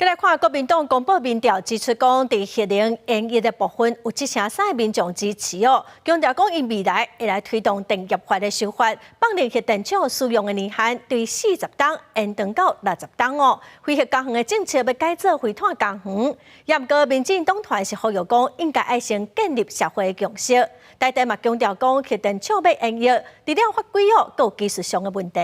再来看国民党公布民调，指出讲在核能研议的部分有73%的民众支持哦，强调讲因未来会来推动电业法的修法，放任核电厂使用的年限对40档延长到60档哦。非核家园的政策要改做非碳家园，也不过民进党团是呼吁讲应该爱先建立社会共识。台电嘛强调讲核电厂要研议，除了法规哦，还有技术上的问题。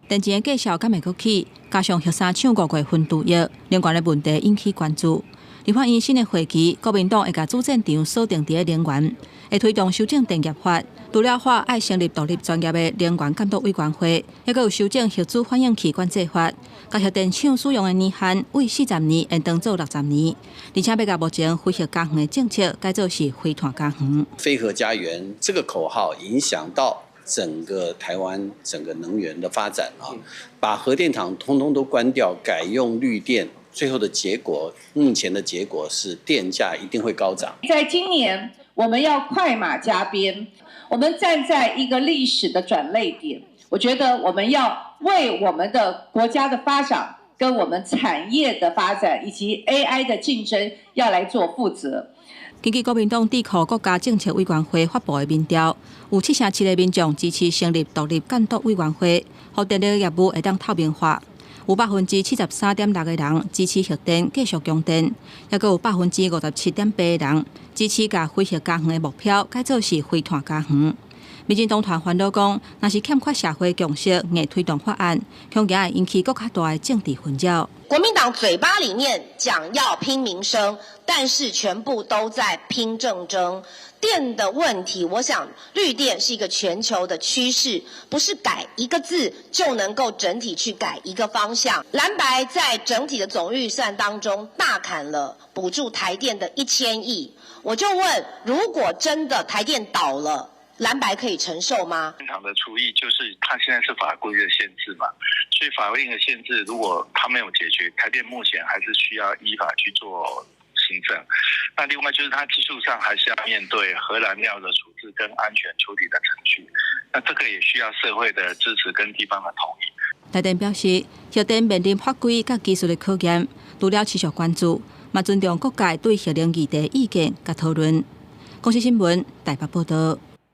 电钱的计数敢会阁起，加上核三厂5月份毒药，相关的问题引起关注。立法院新的会期，国民党会甲主战场锁定伫能源，会推动修正电业法。除了法，爱成立独立专业的能源监督委员会，还阁有修正核子反应器管制法，甲核电厂使用的年限为40年延长做60年，而且要甲目前非核家园的政策改做是非碳家园。非核家园这个口号影响到整个台湾整个能源的发展啊，把核电厂通通都关掉，改用绿电，最后的结果，目前的结果是电价一定会高涨。在今年，我们要快马加鞭，我们站在一个历史的转捩点，我觉得我们要为我们的国家的发展、跟我们产业的发展以及 AI 的竞争要来做负责。根据国民党智库国家政策委员会发布的民调，有77%的民众支持成立独立监督委员会，让电力业务会当透明化。有73.6%的人支持核电继续供电，也有57.8%的人支持甲非核家园的目标改做是非碳家园。民进党团烦恼讲，若是欠缺社会共识，硬推动法案，恐惊会引起更较大的政治混淆。国民党嘴巴里面讲要拼民生，但是全部都在拼政争。电的问题，我想绿电是一个全球的趋势，不是改一个字就能够整体去改一个方向。蓝白在整体的总预算当中大砍了补助台电的1000亿，我就问，如果真的台电倒了，蓝白可以承受吗？正常的除役就是它现在是法规的限制嘛，所以法规的限制如果它没有解决，台电目前还是需要依法去做行政。那另外就是它技术上还是要面对核燃料的处置跟安全处理的程序，那这个也需要社会的支持跟地方的同意。台电表示，核电面临法规甲技术的考验，除了持续关注，嘛尊重各界对核能议题意见甲讨论。公视新闻台北报道。